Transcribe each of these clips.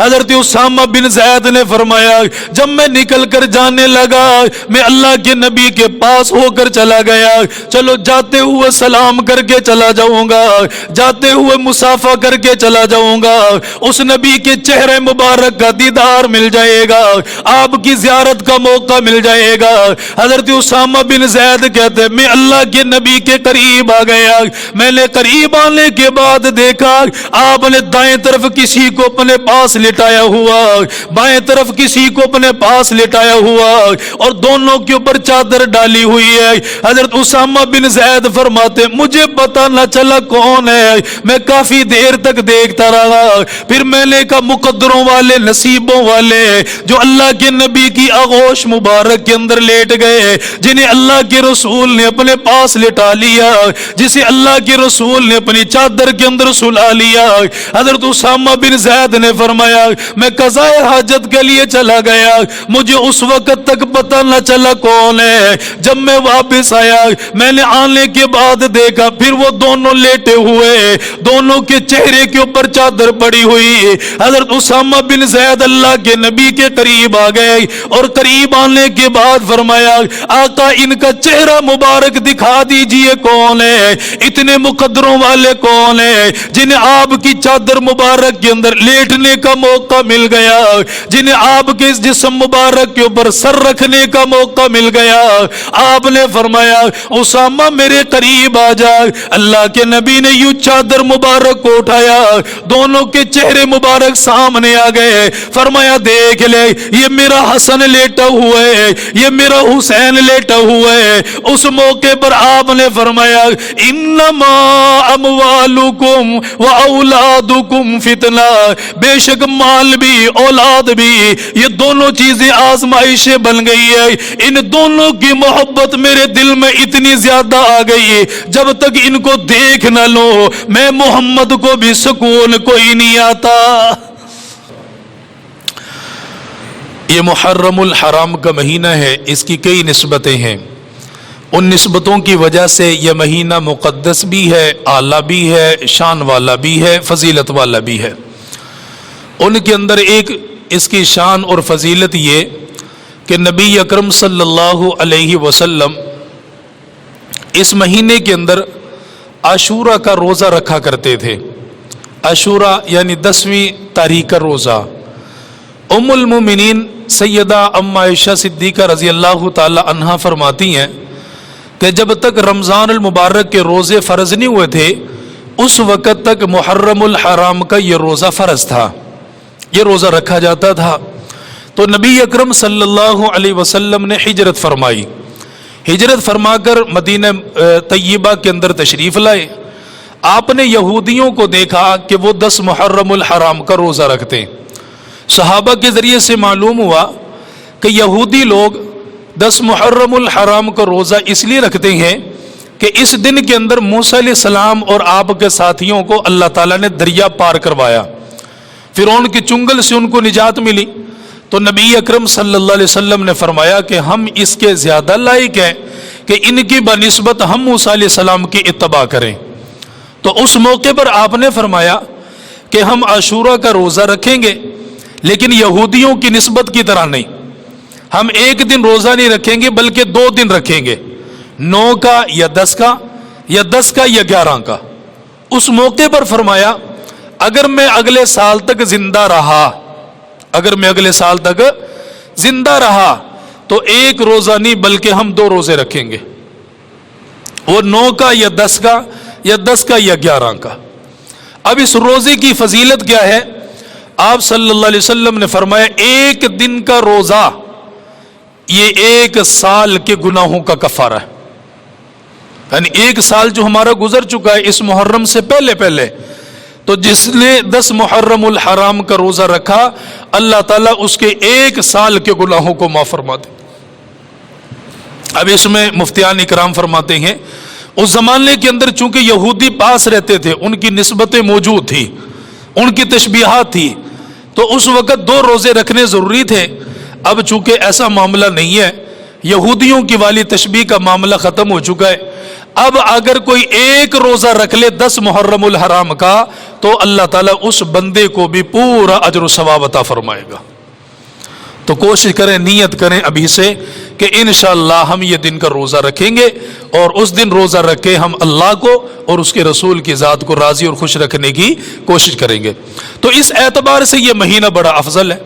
حضرت اسامہ بن زید نے فرمایا جب میں نکل کر جانے لگا میں اللہ کے نبی کے پاس ہو کر چلا گیا، چلو جاتے ہوئے سلام کر کے چلا جاؤں گا، جاتے ہوئے مصافحہ کر کے چلا جاؤں گا، اس نبی کے چہرے مبارک کا دیدار مل جائے گا، آپ کی زیارت کا موقع مل جائے گا۔ حضرت اسامہ بن زید کہتے میں اللہ کے نبی کے قریب آ گیا، میں نے قریب آنے کے بعد دیکھا آپ نے دائیں طرف کسی کو اپنے پاس لٹایا ہوا، بائیں طرف کسی کو اپنے پاس لٹایا ہوا اور دونوں کے اوپر چادر ڈالی ہوئی ہے۔ حضرت اسامہ بن زید فرماتے مجھے پتا نہ چلا کون ہے، میں کافی دیر تک دیکھتا رہا، پھر میں نے کہا مقدروں والے نصیبوں والے جو اللہ کے نبی کی آغوش مبارک کے اندر لیٹ گئے، جنہیں اللہ کے رسول نے اپنے پاس لٹا لیا، جسے اللہ کے رسول نے اپنی چادر کے اندر سلا لیا۔ حضرت اسامہ بن زید نے فرمایا میں قضاء حاجت کے لیے چلا گیا، مجھے اس وقت تک پتہ نہ چلا کون ہے، جب میں واپس آیا میں نے آنے کے بعد دیکھا پھر وہ دونوں لیٹے ہوئے، دونوں کے چہرے کے اوپر چادر پڑی ہوئی۔ حضرت اسامہ بن زید اللہ کے نبی کے قریب آ گئے اور قریب آنے کے بعد فرمایا آقا ان کا چہرہ مبارک دکھا دیجئے کون ہے، اتنے مقدروں والے کون ہیں جنہیں آپ کی چادر مبارک کے اندر لیٹنے کا موقع مل گیا، جنہیں آپ کے اس جسم مبارک کے اوپر سر رکھنے کا موقع مل گیا۔ آپ نے فرمایا اسامہ میرے قریب آ جا۔ اللہ کے نبی نے یوں چادر مبارک کو اٹھایا، دونوں کے چہرے مبارک سامنے آ گئے، فرمایا دیکھ لے یہ میرا حسن لیٹا ہوا ہے، یہ میرا حسین لیٹا ہوا ہے۔ اس موقع پر آپ نے فرمایا انما اموالکم و اولادکم فتنہ، بے شک مال بھی اولاد بھی یہ دونوں چیزیں آزمائشیں بن گئی ہے، ان دونوں کی محبت میرے دل میں اتنی زیادہ آ گئی جب تک ان کو دیکھ نہ لو میں محمد کو بھی سکون کوئی نہیں آتا۔ یہ محرم الحرام کا مہینہ ہے، اس کی کئی نسبتیں ہیں، ان نسبتوں کی وجہ سے یہ مہینہ مقدس بھی ہے، اعلیٰ بھی ہے، شان والا بھی ہے، فضیلت والا بھی ہے۔ ان کے اندر ایک اس کی شان اور فضیلت یہ کہ نبی اکرم صلی اللہ علیہ وسلم اس مہینے کے اندر عاشورہ کا روزہ رکھا کرتے تھے۔ عاشورہ یعنی 10ویں تاریخ کا روزہ۔ ام المومنین سیدہ ام عائشہ صدیقہ رضی اللہ تعالی عنہا فرماتی ہیں کہ جب تک رمضان المبارک کے روزے فرض نہیں ہوئے تھے اس وقت تک محرم الحرام کا یہ روزہ فرض تھا، یہ روزہ رکھا جاتا تھا۔ تو نبی اکرم صلی اللہ علیہ وسلم نے ہجرت فرمائی، ہجرت فرما کر مدینہ طیبہ کے اندر تشریف لائے۔ آپ نے یہودیوں کو دیکھا کہ وہ 10 محرم الحرام کا روزہ رکھتے ہیں۔ صحابہ کے ذریعے سے معلوم ہوا کہ یہودی لوگ 10 محرم الحرام کا روزہ اس لیے رکھتے ہیں کہ اس دن کے اندر موسیٰ علیہ السلام اور آپ کے ساتھیوں کو اللہ تعالیٰ نے دریا پار کروایا، فرعون کے چنگل سے ان کو نجات ملی۔ تو نبی اکرم صلی اللہ علیہ وسلم نے فرمایا کہ ہم اس کے زیادہ لائق ہیں کہ ان کی بنسبت ہم موسیٰ علیہ السلام کی اتباع کریں۔ تو اس موقع پر آپ نے فرمایا کہ ہم عاشورہ کا روزہ رکھیں گے لیکن یہودیوں کی نسبت کی طرح نہیں، ہم ایک دن روزہ نہیں رکھیں گے بلکہ 2 دن رکھیں گے، 9 کا یا 10 کا یا 10 کا یا 11 کا۔ اس موقع پر فرمایا اگر میں اگلے سال تک زندہ رہا، اگر میں اگلے سال تک زندہ رہا تو ایک روزہ نہیں بلکہ ہم 2 روزے رکھیں گے، وہ 9 کا یا 10 کا یا 10 کا یا 11 کا۔ اب اس روزے کی فضیلت کیا ہے؟ آپ صلی اللہ علیہ وسلم نے فرمایا ایک دن کا روزہ یہ 1 سال کے گناہوں کا کفارہ ہے، یعنی 1 سال جو ہمارا گزر چکا ہے اس محرم سے پہلے تو جس نے 10 محرم الحرام کا روزہ رکھا اللہ تعالیٰ اس کے 1 سال کے گناہوں کو معاف فرما دے۔ اب اس میں مفتیان اکرام فرماتے ہیں اس زمانے کے اندر چونکہ یہودی پاس رہتے تھے، ان کی نسبتیں موجود تھی، ان کی تشبیہات تھی، تو اس وقت 2 روزے رکھنے ضروری تھے۔ اب چونکہ ایسا معاملہ نہیں ہے، یہودیوں کی والی تشبیہ کا معاملہ ختم ہو چکا ہے، اب اگر کوئی ایک روزہ رکھ لے 10 محرم الحرام کا تو اللہ تعالیٰ اس بندے کو بھی پورا اجر و ثواب عطا فرمائے گا. تو کوشش کریں، نیت کریں ابھی سے کہ انشاءاللہ ہم یہ دن کا روزہ رکھیں گے، اور اس دن روزہ رکھ کے ہم اللہ کو اور اس کے رسول کی ذات کو راضی اور خوش رکھنے کی کوشش کریں گے. تو اس اعتبار سے یہ مہینہ بڑا افضل ہے،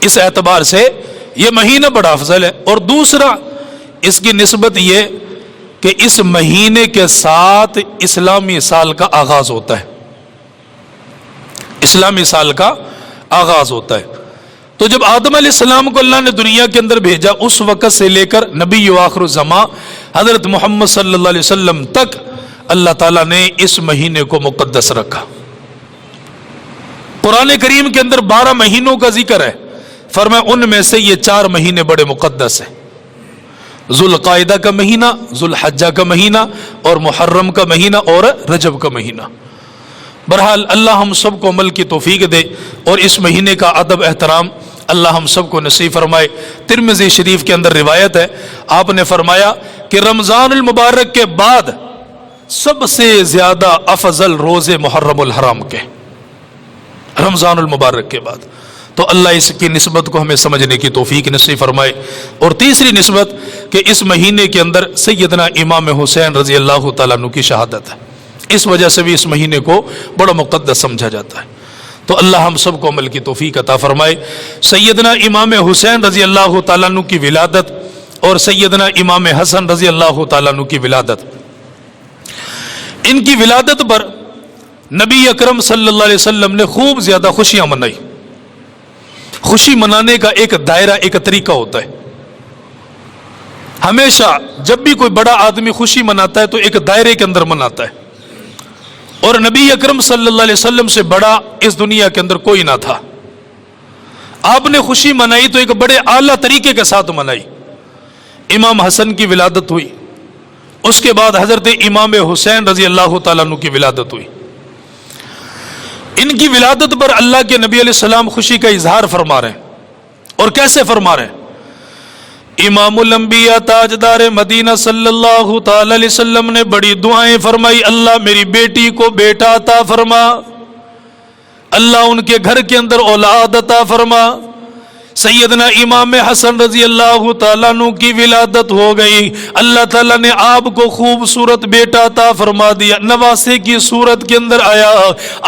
اس اعتبار سے یہ مہینہ بڑا افضل ہے. اور دوسرا اس کی نسبت یہ کہ اس مہینے کے ساتھ اسلامی سال کا آغاز ہوتا ہے، اسلامی سال کا آغاز ہوتا ہے. تو جب آدم علیہ السلام کو اللہ نے دنیا کے اندر بھیجا، اس وقت سے لے کر نبی آخر الزمان حضرت محمد صلی اللہ علیہ وسلم تک اللہ تعالیٰ نے اس مہینے کو مقدس رکھا. قرآن کریم کے اندر 12 مہینوں کا ذکر ہے، فرمایا ان میں سے یہ 4 مہینے بڑے مقدس ہیں. ذوالقعدہ کا مہینہ، ذوالحجہ کا مہینہ، اور محرم کا مہینہ، اور رجب کا مہینہ. بہرحال اللہ ہم سب کو عمل کی توفیق دے، اور اس مہینے کا ادب احترام اللہ ہم سب کو نصیب فرمائے. ترمذی شریف کے اندر روایت ہے، آپ نے فرمایا کہ رمضان المبارک کے بعد سب سے زیادہ افضل روزے محرم الحرام کے، رمضان المبارک کے بعد. تو اللہ اس کی نسبت کو ہمیں سمجھنے کی توفیق نصیب فرمائے. اور تیسری نسبت کہ اس مہینے کے اندر سیدنا امام حسین رضی اللہ تعالیٰ عنہ کی شہادت ہے، اس وجہ سے بھی اس مہینے کو بڑا مقدس سمجھا جاتا ہے. تو اللہ ہم سب کو عمل کی توفیق عطا فرمائے. سیدنا امام حسین رضی اللہ تعالیٰ عنہ کی ولادت اور سیدنا امام حسن رضی اللہ تعالیٰ عنہ کی ولادت، ان کی ولادت پر نبی اکرم صلی اللہ علیہ وسلم نے خوب زیادہ خوشیاں منائی. خوشی منانے کا ایک دائرہ، ایک طریقہ ہوتا ہے. ہمیشہ جب بھی کوئی بڑا آدمی خوشی مناتا ہے تو ایک دائرے کے اندر مناتا ہے، اور نبی اکرم صلی اللہ علیہ وسلم سے بڑا اس دنیا کے اندر کوئی نہ تھا. آپ نے خوشی منائی تو ایک بڑے اعلیٰ طریقے کے ساتھ منائی. امام حسن کی ولادت ہوئی، اس کے بعد حضرت امام حسین رضی اللہ تعالیٰ عنہ کی ولادت ہوئی. ان کی ولادت پر اللہ کے نبی علیہ السلام خوشی کا اظہار فرما رہے ہیں. اور کیسے فرما رہے ہیں؟ امام الانبیاء تاجدار مدینہ صلی اللہ تعالی علیہ وسلم نے بڑی دعائیں فرمائی، اللہ میری بیٹی کو بیٹا عطا فرما، اللہ ان کے گھر کے اندر اولاد عطا فرما. سیدنا امام حسن رضی اللہ تعالیٰ عنہ کی ولادت ہو گئی، اللہ تعالیٰ نے آپ کو خوبصورت بیٹا عطا فرما دیا. نواسے کی صورت کے اندر آیا،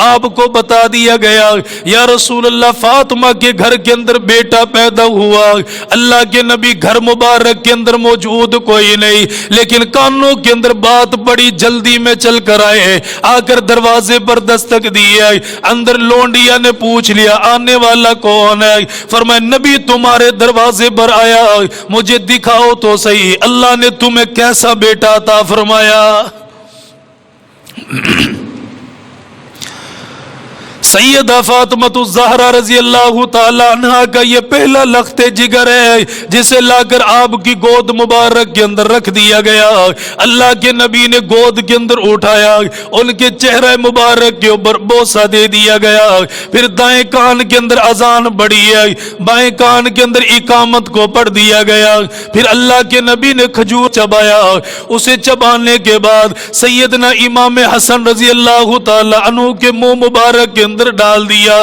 آپ کو بتا دیا گیا یا رسول اللہ فاطمہ کے گھر کے اندر بیٹا پیدا ہوا. اللہ کے نبی گھر مبارک کے اندر موجود کوئی نہیں، لیکن کانوں کے اندر بات بڑی جلدی میں چل کر آئے. آ کر دروازے پر دستک دی، اندر لونڈیا نے پوچھ لیا آنے والا کون ہے؟ فرمایا نبی تمہارے دروازے پر آیا، مجھے دکھاؤ تو صحیح اللہ نے تمہیں کیسا بیٹا عطا فرمایا. سیدہ فاطمہ الزہرا رضی اللہ تعالی عنہا کا یہ پہلا لخت جگر ہے جسے لا کر آپ کی گود مبارک کے اندر رکھ دیا گیا. اللہ کے نبی نے گود کے اندر اٹھایا، ان کے چہرہ مبارک کے اوپر بوسہ دے دیا گیا. پھر دائیں کان کے اندر اذان پڑی ہے، بائیں کان کے اندر اقامت کو پڑھ دیا گیا. پھر اللہ کے نبی نے کھجور چبایا، اسے چبانے کے بعد سیدنا امام حسن رضی اللہ تعالی عنہ کے منہ مبارک کے اندر ڈال دیا.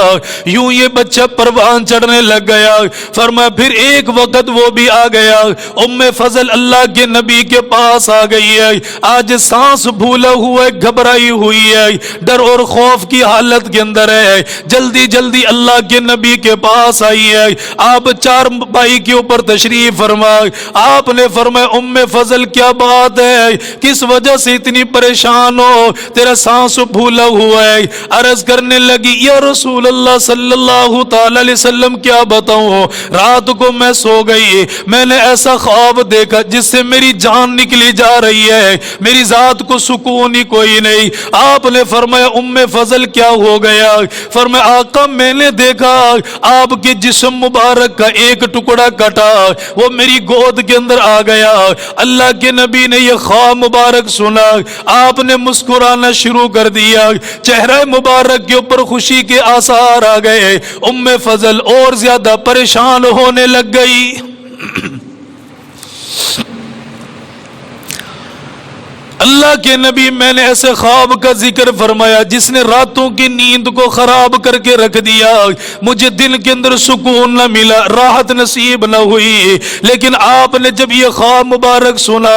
یوں یہ بچہ پروان چڑھنے لگ گیا. فرمایا پھر ایک وقت وہ بھی آ گیا، ام فضل اللہ کے نبی کے پاس آ گئی ہے. آج سانس بھولا ہوا ہے، گھبرائی ہوئی ہے، ڈر اور خوف کی حالت کے اندر ہے. جلدی جلدی اللہ کے نبی کے پاس آئی ہے. آپ چار پائی کے اوپر تشریف فرما. آپ نے فرمایا ام فضل کیا بات ہے، کس وجہ سے اتنی پریشان ہو، تیرا سانس بھولا ہوا ہے. عرض کرنے لگی یا رسول اللہ صلی اللہ تعالی علیہ وسلم کیا بتاؤں، رات کو میں سو گئی، میں نے ایسا خواب دیکھا جس سے میری جان نکلی جا رہی ہے، میری ذات کو سکون ہی کوئی نہیں. آپ نے فرمایا ام فضل کیا ہو گیا؟ فرمایا آقا میں نے دیکھا آپ کے جسم مبارک کا ایک ٹکڑا کٹا، وہ میری گود کے اندر آ گیا. اللہ کے نبی نے یہ خواب مبارک سنا، آپ نے مسکرانا شروع کر دیا، چہرہ مبارک کے اوپر خوشی کے آثار آ گئے. ام فضل اور زیادہ پریشان ہونے لگ گئی. اللہ کے نبی میں نے ایسے خواب کا ذکر فرمایا جس نے راتوں کی نیند کو خراب کر کے رکھ دیا، مجھے دن کے اندر سکون نہ ملا، راحت نصیب نہ ہوئی، لیکن آپ نے جب یہ خواب مبارک سنا،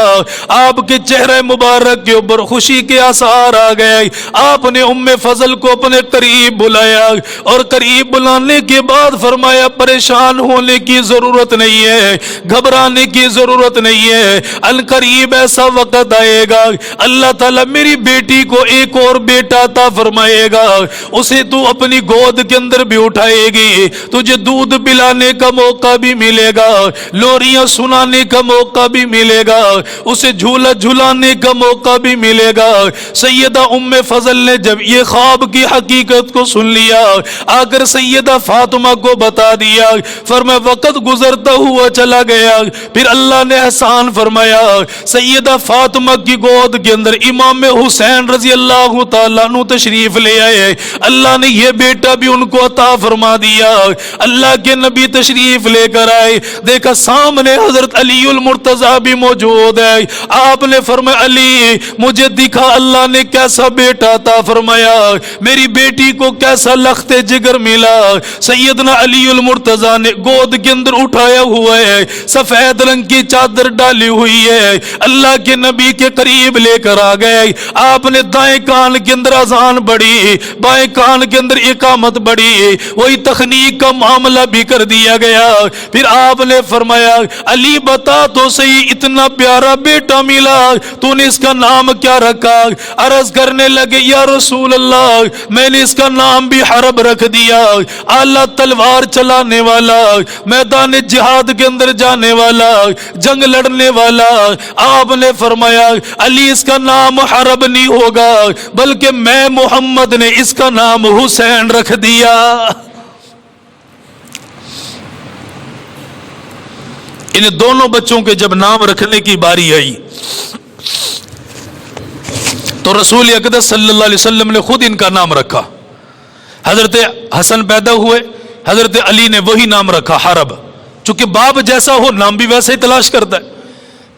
آپ کے چہرے مبارک کے اوپر خوشی کے آثار آ گئے۔ آپ نے ام فضل کو اپنے قریب بلایا اور قریب بلانے کے بعد فرمایا پریشان ہونے کی ضرورت نہیں ہے، گھبرانے کی ضرورت نہیں ہے، ان قریب ایسا وقت آئے گا اللہ تعالیٰ میری بیٹی کو ایک اور بیٹا عطا فرمائے گا، اسے تو اپنی گود کے اندر بھی اٹھائے گی، تجھے دودھ پلانے کا موقع بھی ملے گا، لوریاں سنانے کا موقع بھی ملے گا، اسے جھولا جھلانے کا موقع بھی ملے گا۔ سیدہ ام فضل نے جب یہ خواب کی حقیقت کو سن لیا، آ کر سیدہ فاطمہ کو بتا دیا، فرمایا وقت گزرتا ہوا چلا گیا، پھر اللہ نے احسان فرمایا سیدہ فاطمہ کی گود کے اندر امام حسین رضی اللہ تعالیٰ عنہ تشریف لے آئے، اللہ نے یہ بیٹا بھی ان کو عطا فرما دیا۔ اللہ کے نبی تشریف لے کر آئے، دیکھا سامنے حضرت علی المرتضیٰ بھی موجود ہے، آپ نے فرمایا علی مجھے دکھا اللہ نے کیسا بیٹا عطا فرمایا، میری بیٹی کو کیسا لخت جگر ملا۔ سیدنا علی المرتضیٰ نے گود کے اندر اٹھایا ہوا ہے، سفید رنگ کی چادر ڈالی ہوئی ہے، اللہ کے نبی کے قریب لے کر آ گئے، آپ نے دائیں کان کے اندر اذان پڑھی، بائیں کان کے اندر اقامت پڑھی، وہی تخنیق کا معاملہ بھی کر دیا گیا۔ پھر آپ نے فرمایا علی بتا تو صحیح اتنا پیارا بیٹا ملا، تو نے اس کا نام کیا رکھا؟ عرض کرنے لگے یا رسول اللہ میں نے اس کا نام بھی حرب رکھ دیا، اعلیٰ تلوار چلانے والا، میدان جہاد کے اندر جانے والا، جنگ لڑنے والا۔ آپ نے فرمایا علی اس کا نام حرب نہیں ہوگا بلکہ میں محمد نے اس کا نام حسین رکھ دیا۔ ان دونوں بچوں کے جب نام رکھنے کی باری آئی تو رسول اقدس صلی اللہ علیہ وسلم نے خود ان کا نام رکھا۔ حضرت حسن پیدا ہوئے، حضرت علی نے وہی نام رکھا حرب، چونکہ باپ جیسا ہو نام بھی ویسے ہی تلاش کرتا ہے۔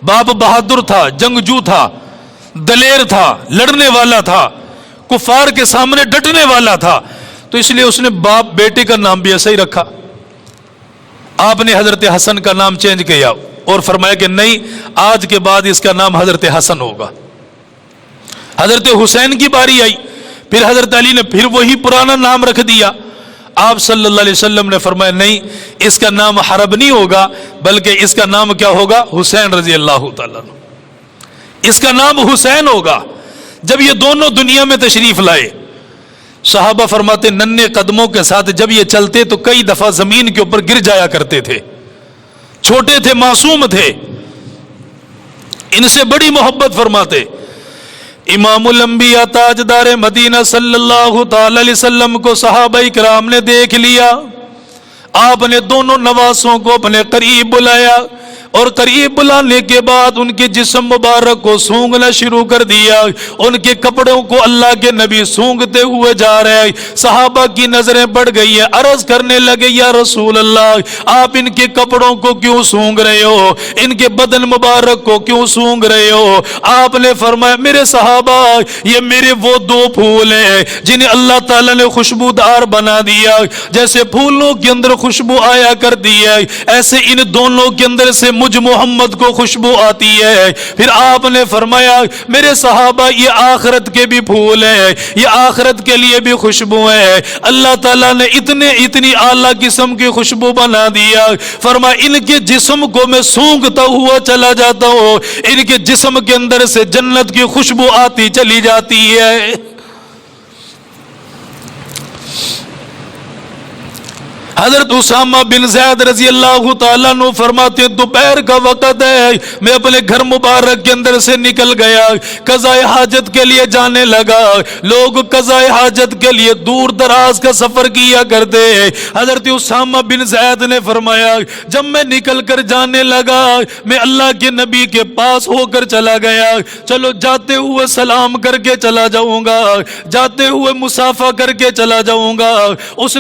باپ بہادر تھا، جنگجو تھا، دلیر تھا، لڑنے والا تھا، کفار کے سامنے ڈٹنے والا تھا، تو اس لیے اس نے باپ بیٹے کا نام بھی ایسا ہی رکھا۔ آپ نے حضرت حسن کا نام چینج کیا اور فرمایا کہ نہیں آج کے بعد اس کا نام حضرت حسن ہوگا۔ حضرت حسین کی باری آئی، پھر حضرت علی نے پھر وہی پرانا نام رکھ دیا۔ آپ صلی اللہ علیہ وسلم نے فرمایا نہیں اس کا نام حرب نہیں ہوگا بلکہ اس کا نام کیا ہوگا؟ حسین رضی اللہ تعالیٰ عنہ، اس کا نام حسین ہوگا۔ جب یہ دونوں دنیا میں تشریف لائے، صحابہ فرماتے ننھے قدموں کے ساتھ جب یہ چلتے تو کئی دفعہ زمین کے اوپر گر جایا کرتے تھے، چھوٹے تھے، معصوم تھے، ان سے بڑی محبت فرماتے۔ امام الانبیاء تاجدار مدینہ صلی اللہ تعالی علیہ وسلم کو صحابہ کرام نے دیکھ لیا، آپ نے دونوں نواسوں کو اپنے قریب بلایا اور قریب بلانے کے بعد ان کے جسم مبارک کو سونگنا شروع کر دیا، ان کے کپڑوں کو اللہ کے نبی سونگتے ہوئے جا رہے۔ صحابہ کی نظریں بڑھ گئی ہیں، عرض کرنے لگے یا رسول اللہ آپ ان کے کپڑوں کو کیوں سونگ رہے ہو، ان کے بدن مبارک کو کیوں سونگ رہے ہو؟ آپ نے فرمایا میرے صحابہ یہ میرے وہ دو پھول ہیں جنہیں اللہ تعالیٰ نے خوشبودار بنا دیا، جیسے پھولوں کے اندر خوشبو آیا کرتی ہے ایسے ان دونوں کے اندر سے مجھ محمد کو خوشبو آتی ہے۔ پھر آپ نے فرمایا میرے صحابہ یہ آخرت کے بھی پھول ہیں، یہ آخرت کے لیے بھی خوشبو ہے، اللہ تعالیٰ نے اتنی اعلیٰ قسم کی خوشبو بنا دیا۔ فرمایا ان کے جسم کو میں سونگتا ہوا چلا جاتا ہوں، ان کے جسم کے اندر سے جنت کی خوشبو آتی چلی جاتی ہے۔ حضرت اسامہ بن زید رضی اللہ تعالیٰ عنہ فرماتے ہیں دوپہر کا وقت ہے، میں اپنے گھر مبارک کے اندر سے نکل گیا، قضاء حاجت کے لیے جانے لگا۔ لوگ قضاء حاجت کے لیے دور دراز کا سفر کیا کرتے، حضرت اسامہ بن زید نے فرمایا جب میں نکل کر جانے لگا میں اللہ کے نبی کے پاس ہو کر چلا گیا، چلو جاتے ہوئے سلام کر کے چلا جاؤں گا، جاتے ہوئے مصافحہ کر کے چلا جاؤں گا۔ اس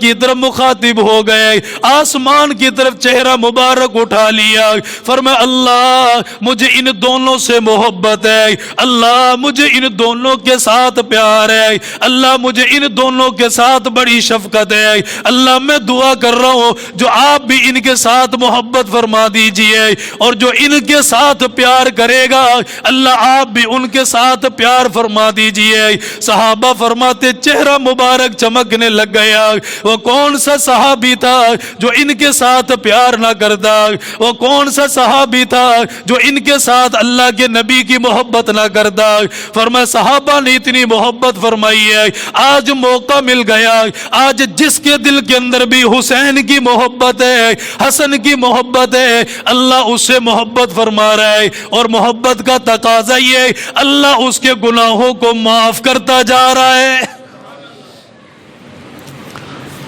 کی طرف مخاطب ہو گئے، آسمان کی طرف چہرہ مبارک اٹھا لیا، فرمایا اللہ مجھے ان دونوں سے محبت ہے، اللہ مجھے ان دونوں کے ساتھ پیار ہے، اللہ مجھے ان دونوں کے ساتھ بڑی شفقت ہے، اللہ میں دعا کر رہا ہوں جو آپ بھی ان کے ساتھ محبت فرما دیجئے، اور جو ان کے ساتھ پیار کرے گا اللہ آپ بھی ان کے ساتھ پیار فرما دیجئے۔ صحابہ فرماتے چہرہ مبارک چمکنے لگ گیا۔ وہ کون سا صحابی تھا جو ان کے ساتھ پیار نہ کرتا؟ وہ کون سا صحابی تھا جو ان کے ساتھ اللہ کے نبی کی محبت نہ کرتا؟ فرمایا صحابہ نے اتنی محبت فرمائی ہے، آج موقع مل گیا، آج جس کے دل کے اندر بھی حسین کی محبت ہے، حسن کی محبت ہے، اللہ اس سے محبت فرما رہا ہے، اور محبت کا تقاضا یہ ہے اللہ اس کے گناہوں کو معاف کرتا جا رہا ہے۔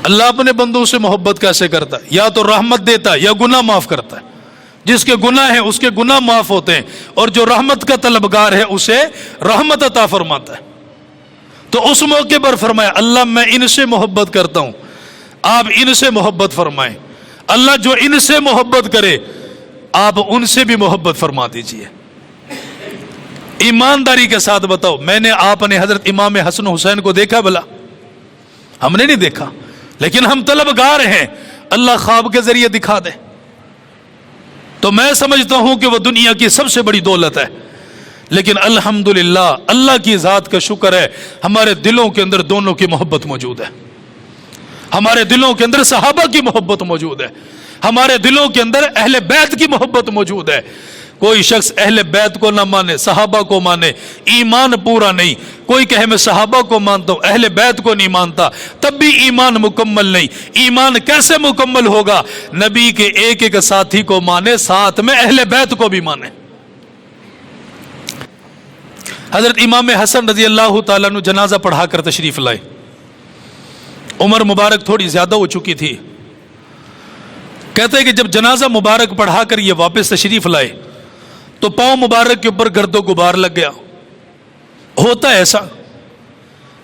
اللہ اپنے بندوں سے محبت کیسے کرتا ہے؟ یا تو رحمت دیتا ہے یا گناہ معاف کرتا ہے۔ جس کے گناہ ہیں اس کے گناہ معاف ہوتے ہیں، اور جو رحمت کا طلبگار ہے اسے رحمت عطا فرماتا ہے۔ تو اس موقع پر فرمایا اللہ میں ان سے محبت کرتا ہوں، آپ ان سے محبت فرمائیں، اللہ جو ان سے محبت کرے آپ ان سے بھی محبت فرما دیجئے۔ ایمانداری کے ساتھ بتاؤ، میں نے آپ نے حضرت امام حسن حسین کو دیکھا بلا؟ ہم نے نہیں دیکھا، لیکن ہم طلبگار ہیں، اللہ خواب کے ذریعے دکھا دے تو میں سمجھتا ہوں کہ وہ دنیا کی سب سے بڑی دولت ہے۔ لیکن الحمدللہ اللہ کی ذات کا شکر ہے ہمارے دلوں کے اندر دونوں کی محبت موجود ہے، ہمارے دلوں کے اندر صحابہ کی محبت موجود ہے، ہمارے دلوں کے اندر اہل بیت کی محبت موجود ہے۔ کوئی شخص اہل بیت کو نہ مانے، صحابہ کو مانے، ایمان پورا نہیں۔ کوئی کہے میں صحابہ کو مانتا ہوں اہل بیت کو نہیں مانتا، تب بھی ایمان مکمل نہیں۔ ایمان کیسے مکمل ہوگا؟ نبی کے ایک ایک ساتھی کو مانے، ساتھ میں اہل بیت کو بھی مانے۔ حضرت امام حسن رضی اللہ تعالیٰ عنہ جنازہ پڑھا کر تشریف لائے، عمر مبارک تھوڑی زیادہ ہو چکی تھی۔ کہتے ہیں کہ جب جنازہ مبارک پڑھا کر یہ واپس تشریف لائے تو پاؤں مبارک کے اوپر گرد و غبار لگ گیا۔ ہوتا ہے ایسا،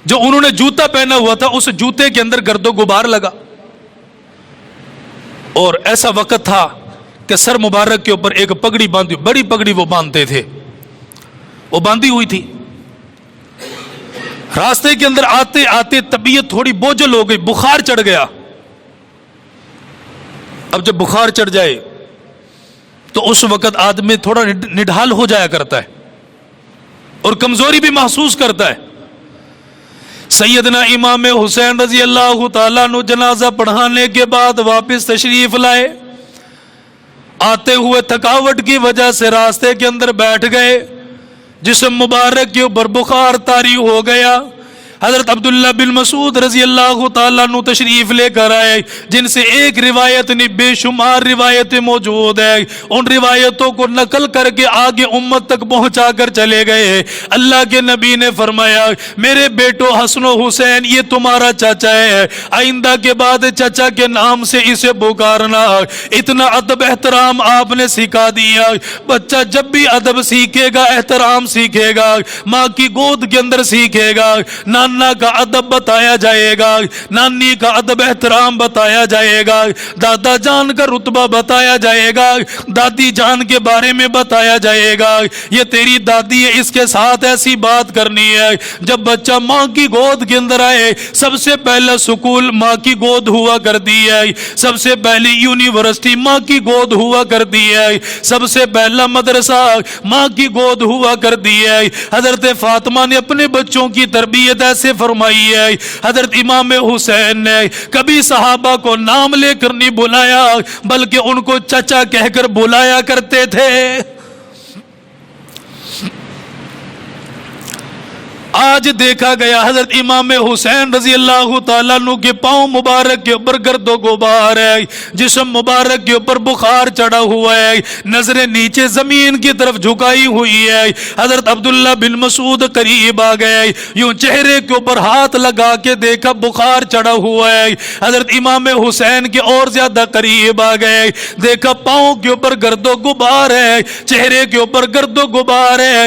جو انہوں نے جوتا پہنا ہوا تھا اس جوتے کے اندر گرد و غبار لگا، اور ایسا وقت تھا کہ سر مبارک کے اوپر ایک پگڑی باندھی، بڑی پگڑی وہ باندھتے تھے، وہ باندھی ہوئی تھی۔ راستے کے اندر آتے آتے طبیعت تھوڑی بوجھل ہو گئی، بخار چڑھ گیا۔ اب جب بخار چڑھ جائے تو اس وقت آدمی تھوڑا نڈھال ہو جایا کرتا ہے اور کمزوری بھی محسوس کرتا ہے۔ سیدنا امام حسین رضی اللہ تعالیٰ عنہ جنازہ پڑھانے کے بعد واپس تشریف لائے، آتے ہوئے تھکاوٹ کی وجہ سے راستے کے اندر بیٹھ گئے، جسم مبارک کے اوپر بخار طاری ہو گیا۔ حضرت عبداللہ بن مسعود رضی اللہ تعالیٰ عنہ تشریف لے کر آئے، جن سے ایک روایت نہیں بے شمار روایتیں موجود ہیں، ان روایتوں کو نقل کر کے آگے امت تک پہنچا کر چلے گئے۔ اللہ کے نبی نے فرمایا میرے بیٹو حسن و حسین یہ تمہارا چاچا ہے، آئندہ کے بعد چچا کے نام سے اسے پکارنا۔ اتنا ادب احترام آپ نے سکھا دیا۔ بچہ جب بھی ادب سیکھے گا، احترام سیکھے گا، ماں کی گود کے اندر سیکھے گا، نانا کا ادب بتایا جائے گا، نانی کا ادب احترام بتایا جائے گا، دادا جان کا رتبہ بتایا جائے گا، دادی جان کے بارے میں بتایا جائے گا، یہ تیری دادی ہے اس کے ساتھ ایسی بات کرنی ہے۔ جب بچہ ماں کی گود کے اندر آئے، سب سے پہلا سکول ماں کی گود ہوا کرتی ہے، سب سے پہلی یونیورسٹی ماں کی گود ہوا کرتی ہے، سب سے پہلا مدرسہ ماں کی گود ہوا کرتی ہے۔ حضرت فاطمہ نے اپنے بچوں کی تربیت ایسے فرمائی ہے۔ حضرت امام حسین نے کبھی صحابہ کو نام لے کر نہیں بلایا، بلکہ ان کو چچا کہہ کر بلایا کرتے تھے۔ آج دیکھا گیا حضرت امام حسین رضی اللہ تعالیٰ عنہ کے پاؤں مبارک کے اوپر گرد و غبار ہے، جسم مبارک کے اوپر بخار چڑھا ہوا ہے، نظریں نیچے زمین کی طرف جھکائی ہوئی ہے۔ حضرت عبداللہ بن مسعود قریب آ گئے، یوں چہرے کے اوپر ہاتھ لگا کے دیکھا بخار چڑھا ہوا ہے۔ حضرت امام حسین کے اور زیادہ قریب آ گئے، دیکھا پاؤں کے اوپر گرد و غبار ہے، چہرے کے اوپر گرد و غبار ہے،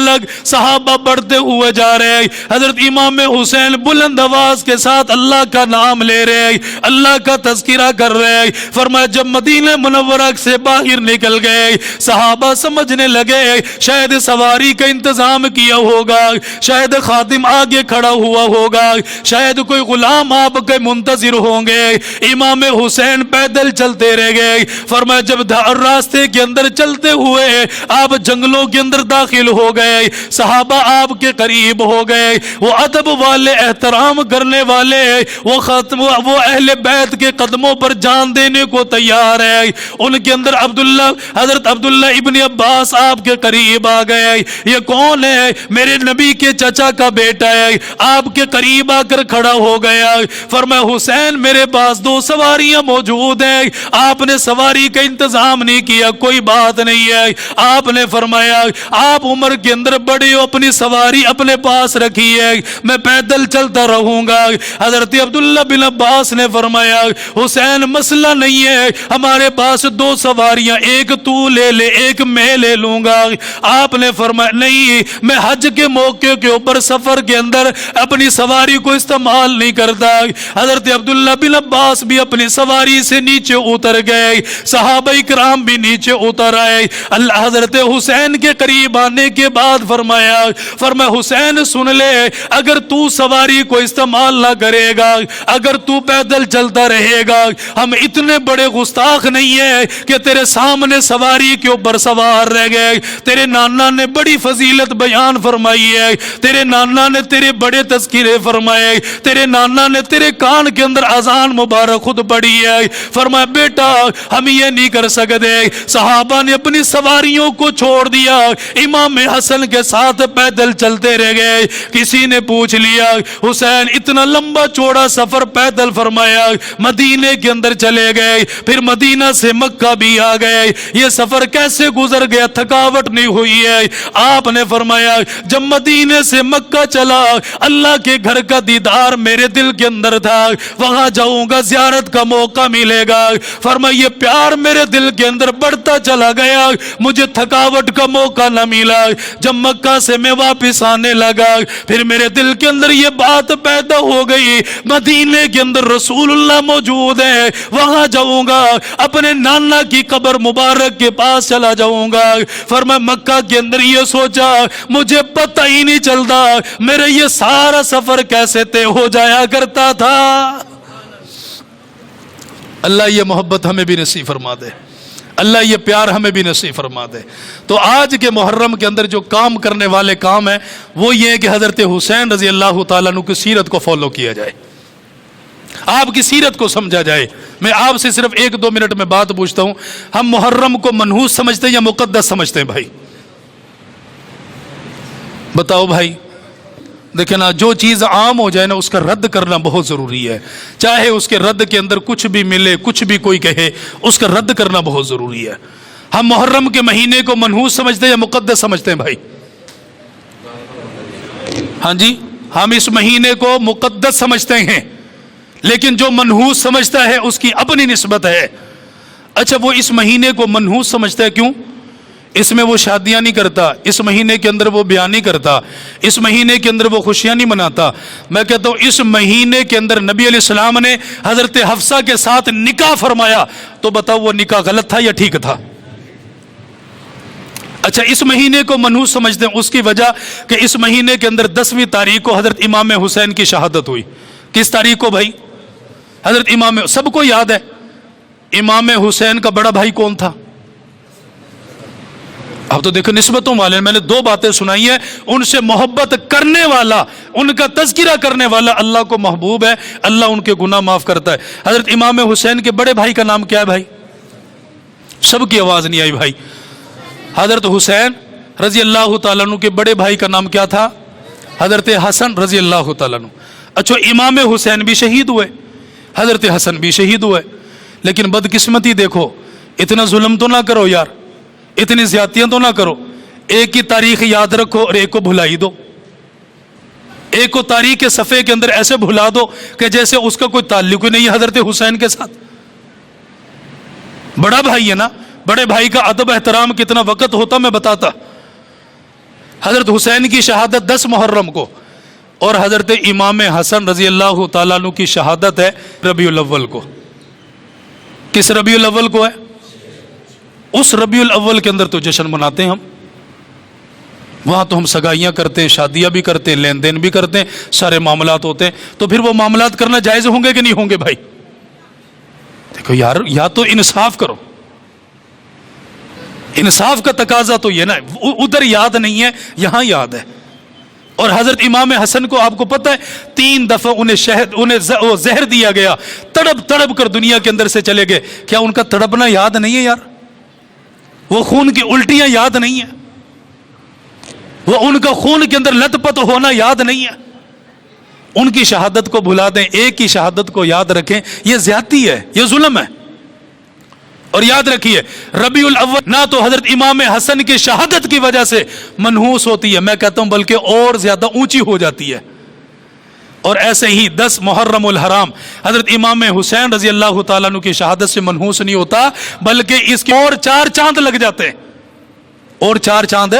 لک. صحابہ بڑھتے ہوئے جا رہے ہیں. حضرت امام حسین بلند آواز کے ساتھ اللہ کا نام لے رہے ہیں, اللہ کا تذکرہ کر رہے ہیں. فرمایا جب مدینہ منورہ سے باہر نکل گئے, صحابہ سمجھنے لگے شاید سواری کا انتظام کیا ہوگا, شاید خادم آگے کھڑا ہوا ہوگا, شاید کوئی غلام آپ کے منتظر ہوں گے. امام حسین پیدل چلتے رہ گئے. فرمایا جب راستے کے اندر چلتے ہوئے آپ جنگلوں کے اندر داخل ہو گئے, صحابہ آپ کے قریب ہو گئے. وہ ادب والے, احترام کرنے والے, وہ اہل بیت کے قدموں پر جان دینے کو تیار ہے. ان کے اندر حضرت عبداللہ ابن عباس آپ کے قریب آ گئے. یہ کون ہے؟ میرے نبی کے چچا کا بیٹا ہے. آپ کے قریب آ کر کھڑا ہو گیا. فرمایا حسین میرے پاس 2 سواریاں موجود ہیں, آپ نے سواری کا انتظام نہیں کیا, کوئی بات نہیں ہے. آپ نے فرمایا آپ عمر کے اندر بڑے ہو, اپنی سواری اپنے پاس رکھی ہے, میں پیدل چلتا رہوں گا. حضرت عبداللہ بن عباس نے فرمایا حسین مسئلہ نہیں ہے, ہمارے پاس 2 سواریاں, ایک تو لے لے, ایک میں لے لوں گا. آپ نے فرمایا نہیں, میں حج کے موقع کے اوپر سفر کے اندر اپنی سواری کو استعمال نہیں کرتا. حضرت عبداللہ بن عباس بھی اپنی سواری سے نیچے اتر گئے, صحابہ کرام بھی نیچے اتر آئے. اللہ حضرت حسین کے قریب آنے کے بعد فرمایا حسین سن لے, اگر تو سواری کو استعمال نہ کرے گا, اگر تو پیدل چلتا رہے گا, ہم اتنے بڑے گستاخ نہیں ہیں کہ تیرے سامنے سواری کے اوپر سوار رہ گئے. تیرے نانا نے بڑی فضیلت بیان فرمائی ہے, تیرے نانا نے تیرے بڑے تذکرے فرمائے, تیرے نانا نے تیرے کان کے اندر اذان مبارک خود پڑھی ہے. فرمایا بیٹا ہم یہ نہیں کر سکتے. صحابہ نے اپنی سواریوں کو چھوڑ دیا, امام حسن کے ساتھ پیدل چلتے رہ گئے. کسی نے پوچھ لیا حسین اتنا لمبا چوڑا سفر پیدل, فرمایا مدینے کے اندر چلے گئے, پھر مدینہ سے مکہ بھی آ گئے, یہ سفر کیسے گزر گیا, تھکاوٹ نہیں ہوئی ہے؟ آپ نے فرمایا جب مدینے سے مکہ چلا, اللہ کے گھر کا دیدار میرے دل کے اندر تھا, وہاں جاؤں گا زیارت کا موقع ملے گا. فرمایا یہ پیار میرے دل کے اندر بڑھتا چلا گیا, مجھے تھکاوٹ کا موقع نہ ملا. جب مکہ سے میں واپس آنے لگا, پھر میرے دل کے اندر یہ بات پیدا ہو گئی مدینے کے اندر رسول اللہ موجود ہے, وہاں جاؤں گا, اپنے نانا کی قبر مبارک کے پاس چلا جاؤں گا. فرمایا مکہ کے اندر یہ سوچا مجھے پتہ ہی نہیں چلتا میرا یہ سارا سفر کیسے طے ہو جایا کرتا تھا. اللہ یہ محبت ہمیں بھی نصیب فرما دے, اللہ یہ پیار ہمیں بھی نصیب فرما دے. تو آج کے محرم کے اندر جو کام کرنے والے کام ہیں وہ یہ ہے کہ حضرت حسین رضی اللہ تعالیٰ عنہ کی سیرت کو فالو کیا جائے, آپ کی سیرت کو سمجھا جائے. میں آپ سے صرف 1-2 منٹ میں بات پوچھتا ہوں, ہم محرم کو منحوس سمجھتے ہیں یا مقدس سمجھتے ہیں بھائی؟ بتاؤ بھائی. دیکھیں نا, جو چیز عام ہو جائے نا اس کا رد کرنا بہت ضروری ہے, چاہے اس کے رد کے اندر کچھ بھی ملے, کچھ بھی کوئی کہے, اس کا رد کرنا بہت ضروری ہے. ہم محرم کے مہینے کو منحوس سمجھتے ہیں یا مقدس سمجھتے ہیں بھائی؟ ہاں جی, ہم اس مہینے کو مقدس سمجھتے ہیں, لیکن جو منحوس سمجھتا ہے اس کی اپنی نسبت ہے. اچھا وہ اس مہینے کو منحوس سمجھتا ہے کیوں؟ اس میں وہ شادیاں نہیں کرتا, اس مہینے کے اندر وہ بیان نہیں کرتا, اس مہینے کے اندر وہ خوشیاں نہیں مناتا. میں کہتا ہوں اس مہینے کے اندر نبی علیہ السلام نے حضرت حفصہ کے ساتھ نکاح فرمایا, تو بتاؤ وہ نکاح غلط تھا یا ٹھیک تھا؟ اچھا اس مہینے کو منحوس سمجھتے ہیں اس کی وجہ کہ اس مہینے کے اندر 10ویں تاریخ کو حضرت امام حسین کی شہادت ہوئی. کس تاریخ کو بھائی؟ حضرت امام, سب کو یاد ہے امام حسین کا بڑا بھائی کون تھا؟ اب تو دیکھو نسبتوں والے, میں نے 2 باتیں سنائی ہیں, ان سے محبت کرنے والا, ان کا تذکرہ کرنے والا اللہ کو محبوب ہے, اللہ ان کے گناہ معاف کرتا ہے. حضرت امام حسین کے بڑے بھائی کا نام کیا ہے بھائی؟ سب کی آواز نہیں آئی بھائی. حضرت حسین رضی اللہ تعالیٰ عنہ کے بڑے بھائی کا نام کیا تھا؟ حضرت حسن رضی اللہ تعالیٰ عنہ. اچھا امام حسین بھی شہید ہوئے, حضرت حسن بھی شہید ہوئے, لیکن بدقسمتی دیکھو, اتنا ظلم تو نہ کرو یار, اتنی زیادتیاں تو نہ کرو. ایک کی تاریخ یاد رکھو اور ایک کو بھلائی دو, ایک کو تاریخ کے صفحے کے اندر ایسے بھلا دو کہ جیسے اس کا کوئی تعلق ہی نہیں ہے حضرت حسین کے ساتھ. بڑا بھائی ہے نا, بڑے بھائی کا ادب احترام کتنا وقت ہوتا میں بتاتا. حضرت حسین کی شہادت 10 محرم کو اور حضرت امام حسن رضی اللہ تعالیٰ عنہ کی شہادت ہے ربیع الاول کو. کس ربیع الاول کو ہے؟ اس ربیع الاول کے اندر تو جشن مناتے ہیں ہم. وہاں تو ہم سگائیاں کرتے ہیں، شادیاں بھی کرتے ہیں، لین دین بھی کرتے ہیں، سارے معاملات ہوتے ہیں. تو پھر وہ معاملات کرنا جائز ہوں گے کہ نہیں ہوں گے بھائی؟ دیکھو یار، یا تو انصاف کرو. انصاف کا تقاضا تو یہ نا، ادھر یاد نہیں ہے یہاں یاد ہے. اور حضرت امام حسن کو آپ کو پتہ ہے 3 دفعہ انہیں زہر دیا گیا، تڑپ تڑپ کر دنیا کے اندر سے چلے گئے. کیا ان کا تڑپنا یاد نہیں ہے یار؟ وہ خون کی الٹیاں یاد نہیں ہیں؟ وہ ان کا خون کے اندر لت پت ہونا یاد نہیں ہے؟ ان کی شہادت کو بھلا دیں، ایک کی شہادت کو یاد رکھیں. یہ زیادتی ہے، یہ ظلم ہے. اور یاد رکھیے ربیع الاول نہ تو حضرت امام حسن کی شہادت کی وجہ سے منحوس ہوتی ہے، میں کہتا ہوں بلکہ اور زیادہ اونچی ہو جاتی ہے. اور ایسے ہی 10 محرم الحرام حضرت امام حسین رضی اللہ تعالیٰ عنہ کی شہادت سے منحوس نہیں ہوتا، بلکہ اس کے اور 4 چاند لگ جاتے ہیں، اور 4 چاند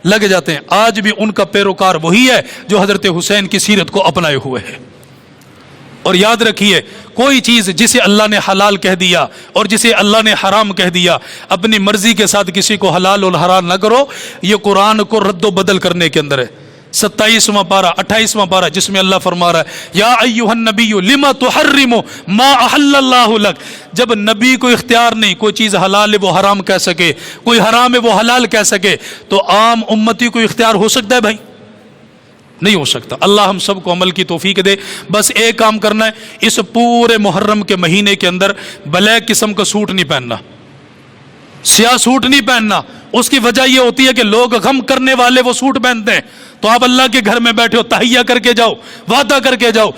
لگ جاتے ہیں. آج بھی ان کا پیروکار وہی ہے جو حضرت حسین کی سیرت کو اپنائے ہوئے ہے. اور یاد رکھیے کوئی چیز جسے اللہ نے حلال کہہ دیا اور جسے اللہ نے حرام کہہ دیا، اپنی مرضی کے ساتھ کسی کو حلال اور حرام نہ کرو. یہ قرآن کو رد و بدل کرنے کے اندر ہے. 27واں پارہ 28واں پارہ جس میں اللہ فرما رہا ہے یا ایھا النبی لما تحرم ما احل اللہ لک. جب نبی کو اختیار نہیں کوئی چیز حلال ہے وہ حرام کہہ سکے، کوئی حرام ہے وہ حلال کہہ سکے، تو عام امتی کو اختیار ہو سکتا ہے بھائی؟ نہیں ہو سکتا. اللہ ہم سب کو عمل کی توفیق دے. بس ایک کام کرنا ہے، اس پورے محرم کے مہینے کے اندر بلیک قسم کا سوٹ نہیں پہننا، سیاہ سوٹ نہیں پہننا. اس کی وجہ یہ ہوتی ہے کہ لوگ غم کرنے والے وہ سوٹ پہنتے ہیں. تو آپ اللہ کے گھر میں بیٹھے ہو، تحیہ کر کے جاؤ، وعدہ کر کے جاؤ.